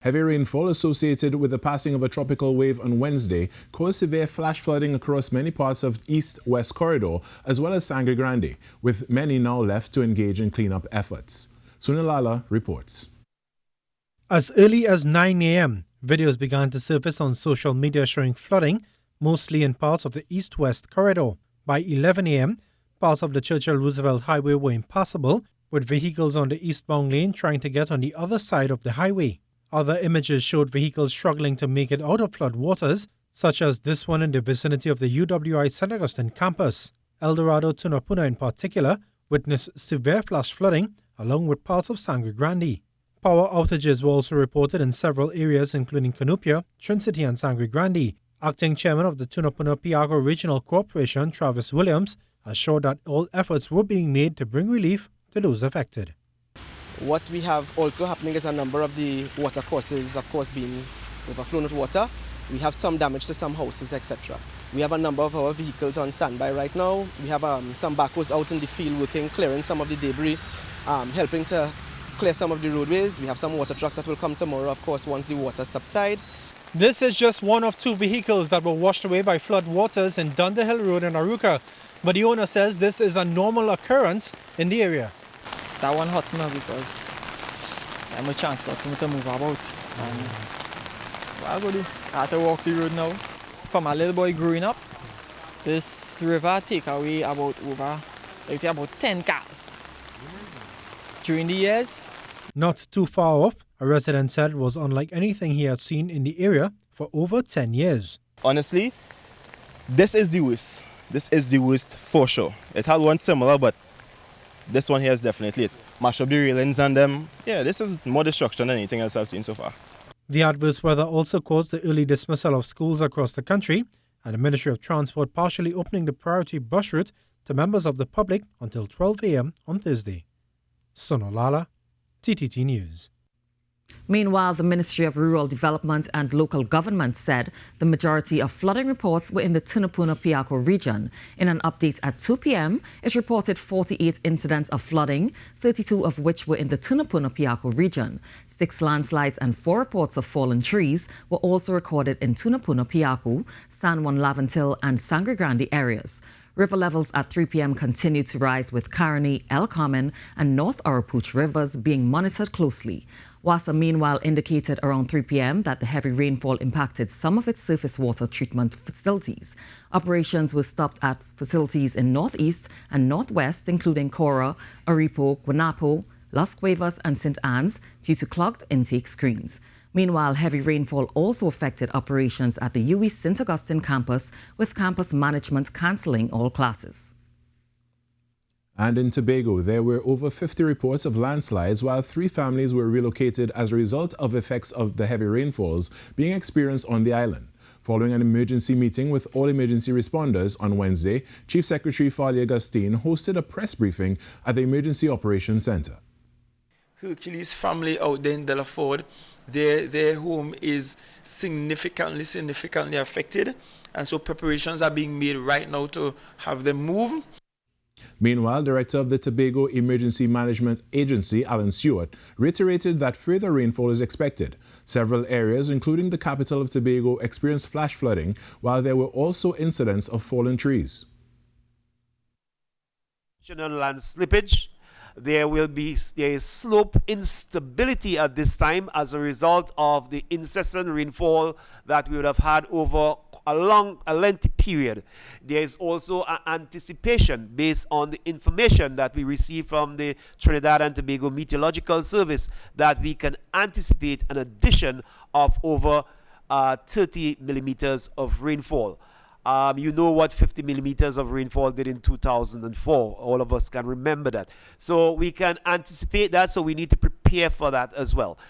Heavy rainfall associated with the passing of a tropical wave on Wednesday caused severe flash flooding across many parts of East-West Corridor as well as Sangre Grande, with many now left to engage in cleanup efforts. Sunil Lalla reports. As early as 9 a.m., videos began to surface on social media showing flooding, mostly in parts of the East-West Corridor. By 11 a.m., parts of the Churchill-Roosevelt Highway were impassable, with vehicles on the eastbound lane trying to get on the other side of the highway. Other images showed vehicles struggling to make it out of flood waters, such as this one in the vicinity of the UWI St. Augustine campus. El Dorado Tunapuna in particular witnessed severe flash flooding along with parts of Sangre Grande. Power outages were also reported in several areas including Cunupia, Trincity and Sangre Grande. Acting chairman of the Tunapuna-Piago Regional Corporation, Travis Williams, assured that all efforts were being made to bring relief to those affected. What we have also happening is a number of the water courses, of course, being overflown with water. We have some damage to some houses, etc. We have a number of our vehicles on standby right now. We have some backhoes out in the field working, clearing some of the debris, helping to clear some of the roadways. We have some water trucks that will come tomorrow, of course, once the water subsides. This is just one of two vehicles that were washed away by flood waters in Dunderhill Road in Arouca, but the owner says this is a normal occurrence in the area. That one hurt me because I'm a transport for me to move about. And well, good. I have to walk the road now. For my little boy growing up, this river take away about 10 cars. During the years. Not too far off, a resident said it was unlike anything he had seen in the area for over 10 years. Honestly, this is the worst. This is the worst for sure. It had one similar, but this one here is definitely it. Mash up the railings and this is more destruction than anything else I've seen so far. The adverse weather also caused the early dismissal of schools across the country, and the Ministry of Transport partially opening the priority bus route to members of the public until 12 a.m. on Thursday. Sunil Lalla, TTT News. Meanwhile, the Ministry of Rural Development and Local Government said the majority of flooding reports were in the Tunapuna-Piaco region. In an update at 2 p.m., it reported 48 incidents of flooding, 32 of which were in the Tunapuna-Piaco region. 6 landslides and 4 reports of fallen trees were also recorded in Tunapuna-Piaco, San Juan Laventil and Sangre Grande areas. River levels at 3 p.m. continued to rise, with Caroni, El Carmen and North Oropouche rivers being monitored closely. WASA meanwhile indicated around 3 p.m. that the heavy rainfall impacted some of its surface water treatment facilities. Operations were stopped at facilities in Northeast and Northwest, including Cora, Aripo, Guanapo, Las Cuevas and St. Anne's, due to clogged intake screens. Meanwhile, heavy rainfall also affected operations at the UWI St. Augustine campus, with campus management cancelling all classes. And in Tobago, there were over 50 reports of landslides, while 3 families were relocated as a result of effects of the heavy rainfalls being experienced on the island. Following an emergency meeting with all emergency responders on Wednesday, Chief Secretary Fali Agustin hosted a press briefing at the Emergency Operations Center. Hercules family out there in Delaford, their home is significantly affected, and so preparations are being made right now to have them move. Meanwhile, Director of the Tobago Emergency Management Agency, Alan Stewart, reiterated that further rainfall is expected. Several areas, including the capital of Tobago, experienced flash flooding, while there were also incidents of fallen trees. Land slippage. There is slope instability at this time as a result of the incessant rainfall that we would have had over a lengthy period. There is also an anticipation based on the information that we receive from the Trinidad and Tobago Meteorological Service that we can anticipate an addition of over 30 millimeters of rainfall. You know what 50 millimeters of rainfall did in 2004. All of us can remember that. So we can anticipate that, so we need to prepare for that as well.